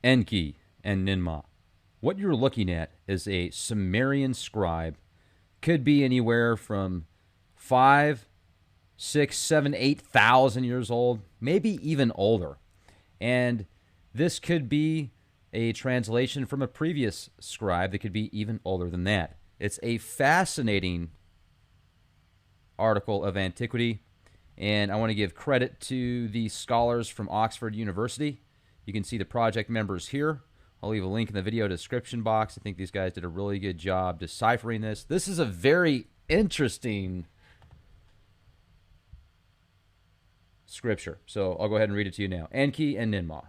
Enki and Ninmah. What you're looking at is a Sumerian scribe. Could be anywhere from 5, 6, 7, 8,000 years old, maybe even older. And this could be a translation from a previous scribe that could be even older than that. It's a fascinating article of antiquity, and I want to give credit to the scholars from Oxford University. You can see the project members here. I'll leave a link in the video description box. I think these guys did a really good job deciphering this. This is a very interesting scripture, so I'll go ahead and read it to you now. Enki and Ninmah.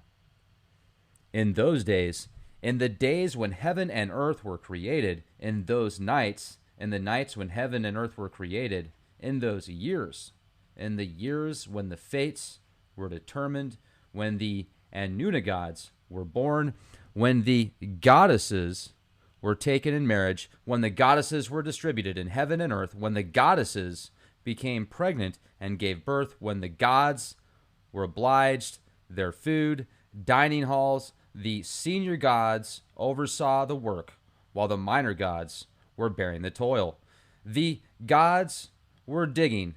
In those days, in the days when heaven and earth were created, in those nights, in the nights when heaven and earth were created, in those years, in the years when the fates were determined, when the Anuna gods were born, when the goddesses were taken in marriage, when the goddesses were distributed in heaven and earth, when the goddesses became pregnant and gave birth, when the gods were obliged their food, dining halls, the senior gods oversaw the work, while the minor gods were bearing the toil. The gods were digging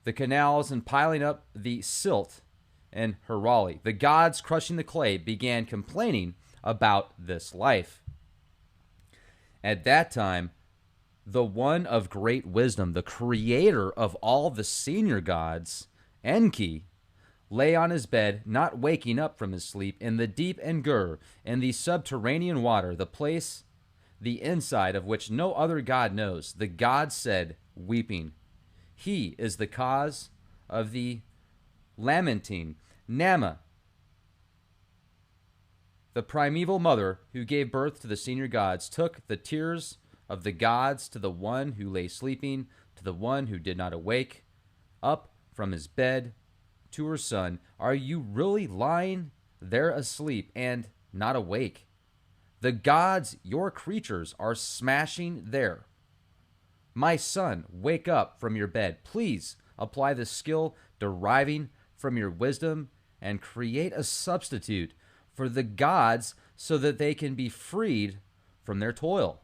the canals and piling up the silt and Herali. The gods crushing the clay began complaining about this life. At that time, the one of great wisdom, the creator of all the senior gods, Enki, lay on his bed, not waking up from his sleep, in the deep Engur, in the subterranean water, the place, the inside of which no other god knows. The god said, weeping, he is the cause of the lamenting. Nama, the primeval mother who gave birth to the senior gods, took the tears of the gods to the one who lay sleeping, to the one who did not awake, up from his bed, to her son. Are you really lying there asleep and not awake? The gods, your creatures, are smashing there. My son, wake up from your bed. Please apply the skill deriving from your wisdom and create a substitute for the gods so that they can be freed from their toil.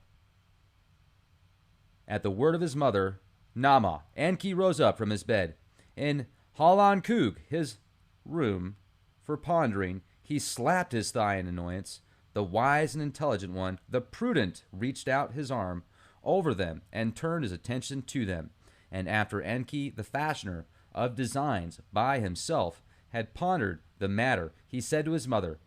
At the word of his mother, Nama, Enki rose up from his bed. In Halan Kug, his room, for pondering, he slapped his thigh in annoyance. The wise and intelligent one, the prudent, reached out his arm over them and turned his attention to them. And after Enki, the fashioner of designs, by himself, had pondered the matter, he said to his mother,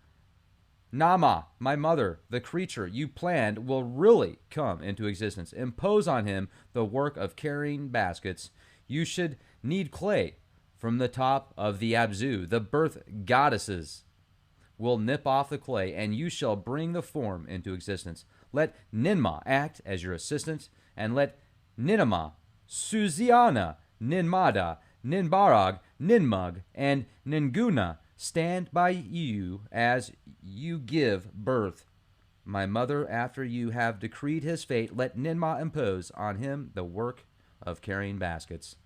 Nama, my mother, the creature you planned will really come into existence. Impose on him the work of carrying baskets. You should knead clay from the top of the Abzu. The birth goddesses will nip off the clay, and you shall bring the form into existence. Let Ninmah act as your assistant, and let Ninamah, Suziana, Ninmada, Ninbarag, Ninmug, and Ninguna stand by you as you give birth. My mother, after you have decreed his fate, let Ninmah impose on him the work of carrying baskets.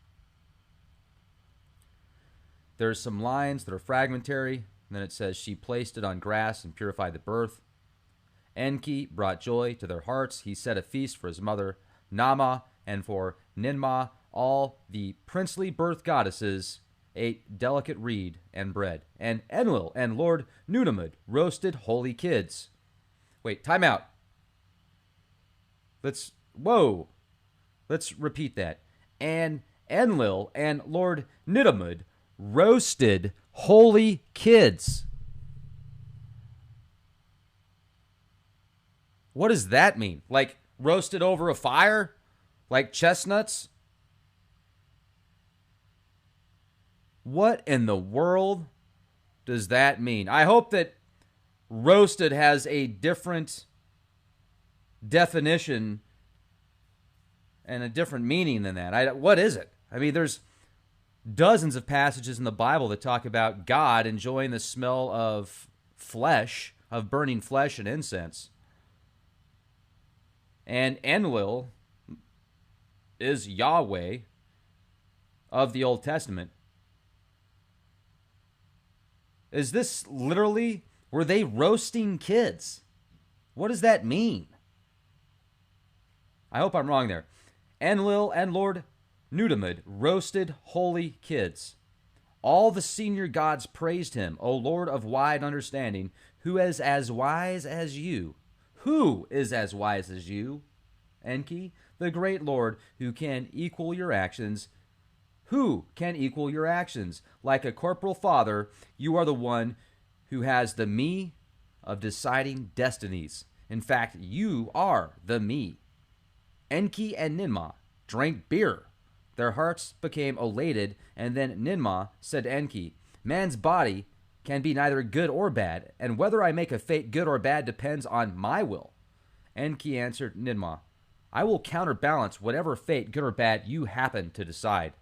There's some lines that are fragmentary. And then it says, she placed it on grass and purified the birth. Enki brought joy to their hearts. He set a feast for his mother, Nama, and for Ninmah. All the princely birth goddesses ate delicate reed and bread. And Enlil and Lord Nudimmud roasted holy kids. Wait, time out. Let's repeat that. And Enlil and Lord Nudimmud roasted holy kids. What does that mean? Like roasted over a fire? Like chestnuts? What in the world does that mean? I hope that roasted has a different definition and a different meaning than that. What is it? I mean, there's dozens of passages in the Bible that talk about God enjoying the smell of flesh, of burning flesh and incense. And Enlil is Yahweh of the Old Testament. Is this literally Were they roasting kids? What does that mean? I hope I'm wrong there. Enlil and Lord Nudimmud roasted holy kids. All the senior gods praised him, O Lord of wide understanding, who is as wise as you. Who is as wise as you? Enki, the great Lord, who can equal your actions. Who can equal your actions? Like a corporal father, you are the one who has the me of deciding destinies. In fact, you are the me. Enki and Ninmah drank beer. Their hearts became elated, and then Ninmah said to Enki, man's body can be neither good or bad, and whether I make a fate good or bad depends on my will. Enki answered Ninmah, I will counterbalance whatever fate, good or bad, you happen to decide.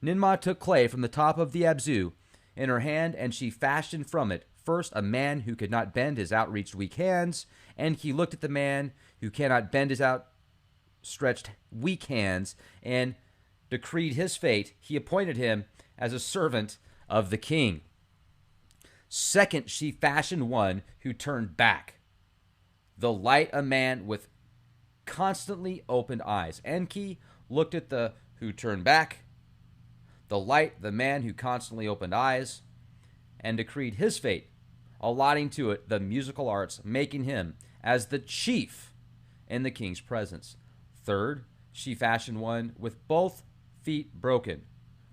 Ninmah took clay from the top of the Abzu in her hand, and she fashioned from it first a man who could not bend his outreached weak hands. Enki looked at the man who cannot bend his outstretched weak hands and decreed his fate. He appointed him as a servant of the king. Second, she fashioned one who turned back, the light a man with constantly opened eyes. Enki looked at the who turned back, the light the man who constantly opened eyes, and decreed his fate, allotting to it the musical arts, making him as the chief in the king's presence. Third, she fashioned one with both feet broken,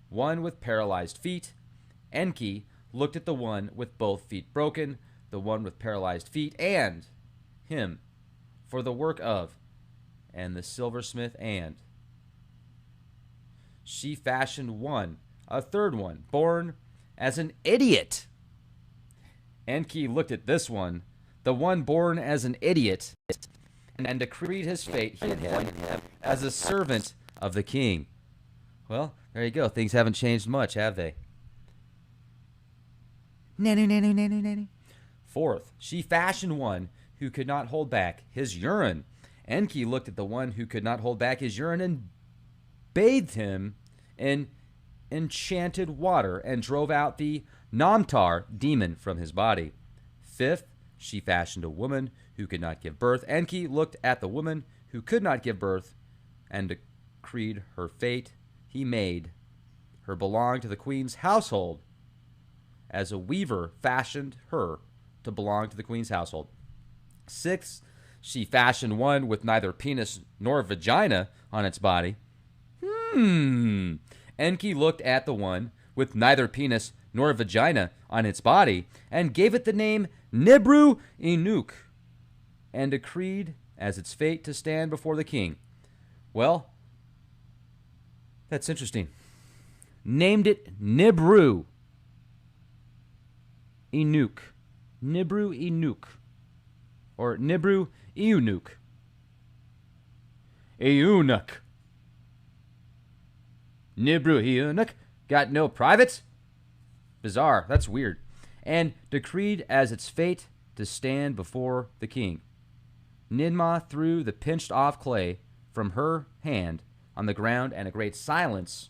one with paralyzed feet. Enki looked at the one with both feet broken, the one with paralyzed feet, and him for the work of, and the silversmith, and she fashioned one, a third one, born as an idiot. Enki looked at this one, the one born as an idiot, and decreed his fate, he and him, as a servant of the king. Well, there you go. Things haven't changed much, have they? Fourth, she fashioned one who could not hold back his urine. Enki looked at the one who could not hold back his urine and bathed him in enchanted water and drove out the Namtar demon from his body. Fifth, she fashioned a woman who could not give birth. Enki looked at the woman who could not give birth and decreed her fate. He made her belong to the queen's household, as a weaver fashioned her to belong to the queen's household. Sixth, she fashioned one with neither penis nor vagina on its body. Enki looked at the one with neither penis nor vagina on its body and gave it the name Nibru Inuk and decreed as its fate to stand before the king. Well, that's interesting. Named it Nibru Inuk. Nibru Inuk. Or Nibru Eunuch. Eunuch. Nibru Eunuch got no privates? Bizarre. That's weird. And decreed as its fate to stand before the king. Ninmah threw the pinched off clay from her hand on the ground, and a great silence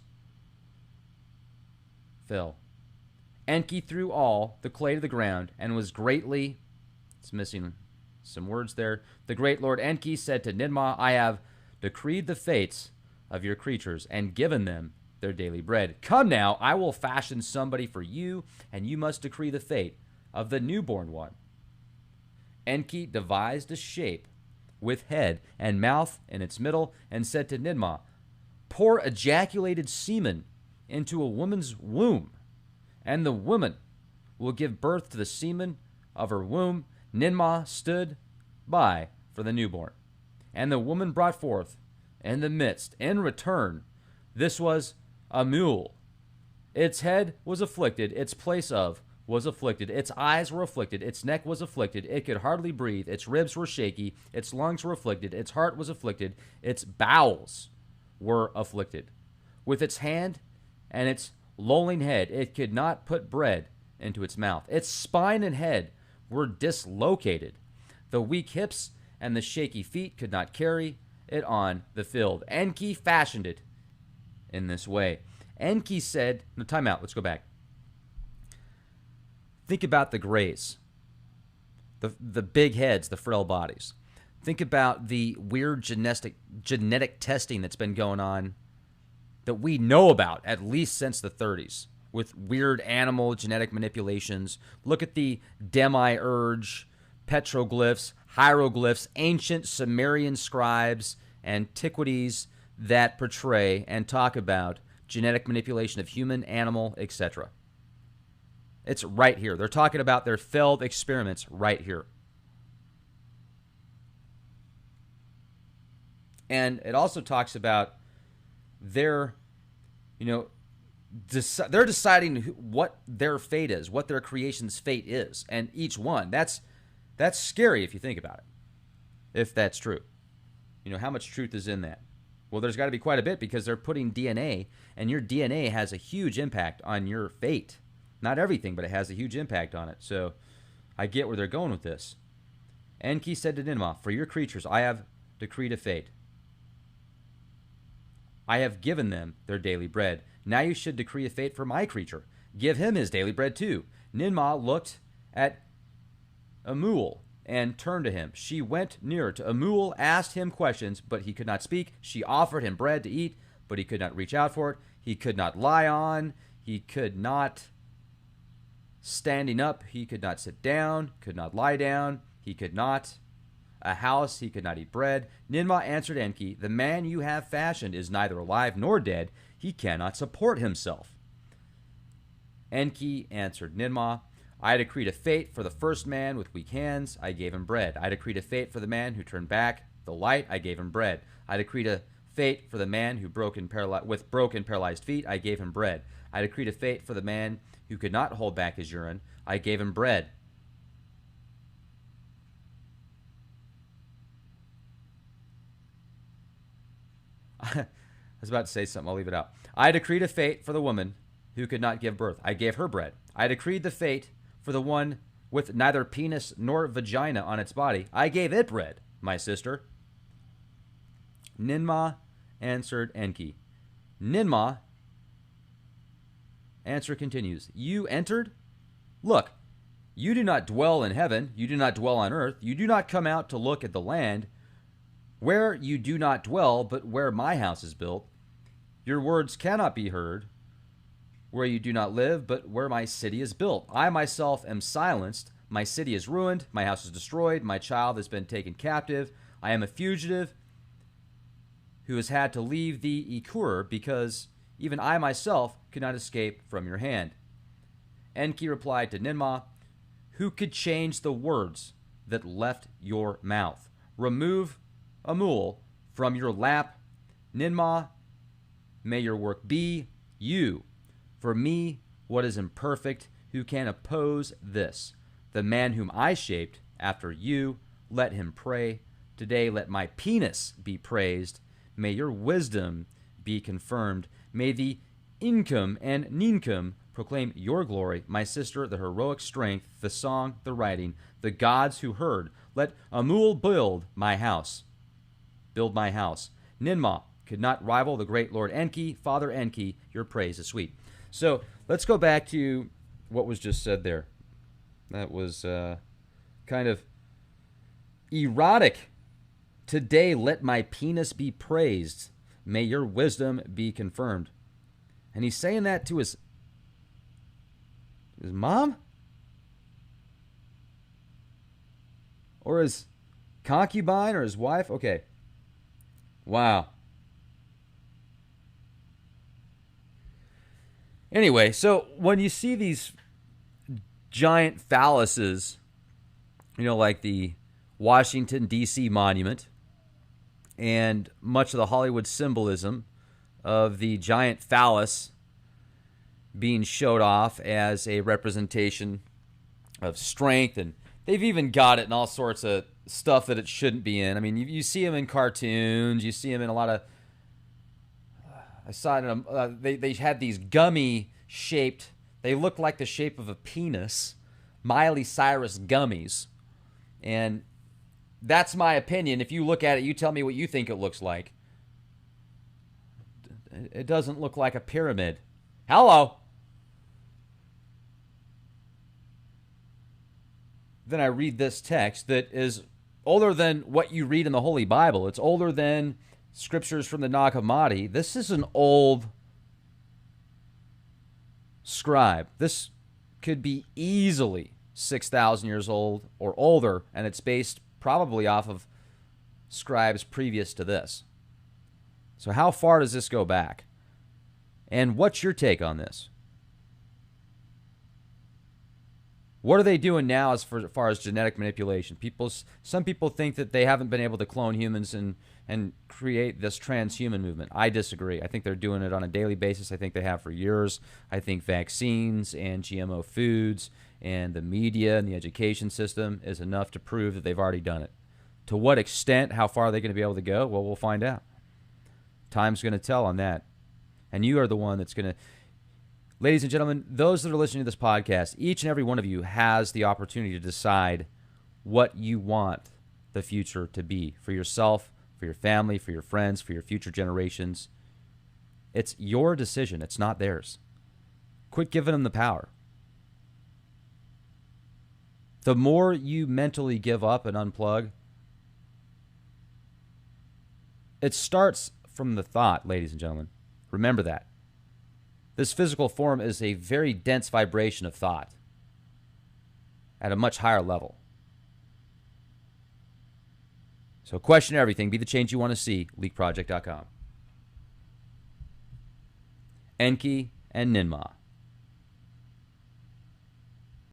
fell. Enki threw all the clay to the ground and was greatly, it's missing some words there. The great Lord Enki said to Ninmah, I have decreed the fates of your creatures and given them their daily bread. Come now, I will fashion somebody for you, and you must decree the fate of the newborn one. Enki devised a shape with head and mouth in its middle and said to Ninmah, pour ejaculated semen into a woman's womb, and the woman will give birth to the semen of her womb. Ninmah stood by for the newborn, and the woman brought forth in the midst. In return, this was a mule. Its head was afflicted, its place of was afflicted, its eyes were afflicted, its neck was afflicted, it could hardly breathe, its ribs were shaky, its lungs were afflicted, its heart was afflicted, its bowels were afflicted. With its hand and its lolling head, it could not put bread into its mouth. Its spine and head were dislocated. The weak hips and the shaky feet could not carry it on the field. Enki fashioned it in this way. Enki said, no, time out, let's go back. Think about the grays. the big heads, the frail bodies. Think about the weird genetic testing that's been going on that we know about at least since the 30s with weird animal genetic manipulations. Look at the demiurge, petroglyphs, hieroglyphs, ancient Sumerian scribes, antiquities that portray and talk about genetic manipulation of human, animal, etc. It's right here. They're talking about their failed experiments right here. And it also talks about their, they're deciding what their fate is, what their creation's fate is, and each one. That's scary if you think about it, if that's true. How much truth is in that? Well, there's got to be quite a bit because they're putting DNA, and your DNA has a huge impact on your fate. Not everything, but it has a huge impact on it. So I get where they're going with this. Enki said to Ninmah, "For your creatures I have decreed a fate. I have given them their daily bread. Now you should decree a fate for my creature. Give him his daily bread too." Ninmah looked at Amul and turned to him. She went nearer to Amul, asked him questions, but he could not speak. She offered him bread to eat, but he could not reach out for it. He could not lie on. He could not standing up. He could not sit down, could not lie down. He could not a house. He could not eat bread. Ninmah answered Enki, "The man you have fashioned is neither alive nor dead. He cannot support himself." Enki answered Ninmah, "I decreed a fate for the first man with weak hands. I gave him bread. I decreed a fate for the man who turned back the light. I gave him bread. I decreed a fate for the man who with broken paralyzed feet. I gave him bread. I decreed a fate for the man who could not hold back his urine. I gave him bread." I was about to say something. I'll leave it out. "I decreed a fate for the woman who could not give birth. I gave her bread. I decreed the fate for the one with neither penis nor vagina on its body. I gave it bread, my sister." Ninmah answered Enki. Ninmah answer continues. "You entered? Look, you do not dwell in heaven. You do not dwell on earth. You do not come out to look at the land where you do not dwell, but where my house is built. Your words cannot be heard where you do not live, but where my city is built. I myself am silenced. My city is ruined. My house is destroyed. My child has been taken captive. I am a fugitive who has had to leave the Ekur because even I myself could not escape from your hand." Enki replied to Ninmah, "Who could change the words that left your mouth? Remove Amul from your lap. Ninmah, may your work be you. For me, what is imperfect? Who can oppose this? The man whom I shaped after you, let him pray. Today let my penis be praised. May your wisdom be confirmed. May the Inkum and Ninkum proclaim your glory. My sister, the heroic strength, the song, the writing, the gods who heard. Let Amul build my house. Build my house. Ninmah could not rival the great Lord Enki. Father Enki, your praise is sweet." So let's go back to what was just said there. That was kind of erotic. "Today let my penis be praised. May your wisdom be confirmed." And he's saying that to his mom? Or his concubine or his wife? Okay. Wow. Anyway, so when you see these giant phalluses, like the Washington, D.C. monument and much of the Hollywood symbolism of the giant phallus being showed off as a representation of strength, and they've even got it in all sorts of stuff that it shouldn't be in. I mean, you see them in cartoons, you see them in a lot of. I saw it in they had these gummy shaped. They look like the shape of a penis, Miley Cyrus gummies, and that's my opinion. If you look at it, you tell me what you think it looks like. It doesn't look like a pyramid. Hello. then I read this text that is older than what you read in the Holy Bible. It's older than scriptures from the Nag Hammadi. This is an old scribe. This could be easily 6,000 years old or older, and it's based probably off of scribes previous to this. So how far does this go back? And what's your take on this? What are they doing now as far as genetic manipulation? Some people think that they haven't been able to clone humans and create this transhuman movement. I disagree. I think they're doing it on a daily basis. I think they have for years. I think vaccines and GMO foods and the media and the education system is enough to prove that they've already done it. To what extent, how far are they going to be able to go? Well, we'll find out. Time's going to tell on that. And you are the one that's going to... Ladies and gentlemen, those that are listening to this podcast, each and every one of you has the opportunity to decide what you want the future to be for yourself, for your family, for your friends, for your future generations. It's your decision. It's not theirs. Quit giving them the power. The more you mentally give up and unplug, it starts from the thought, ladies and gentlemen. Remember that. This physical form is a very dense vibration of thought at a much higher level. So question everything. Be the change you want to see. LeakProject.com. Enki and Ninmah.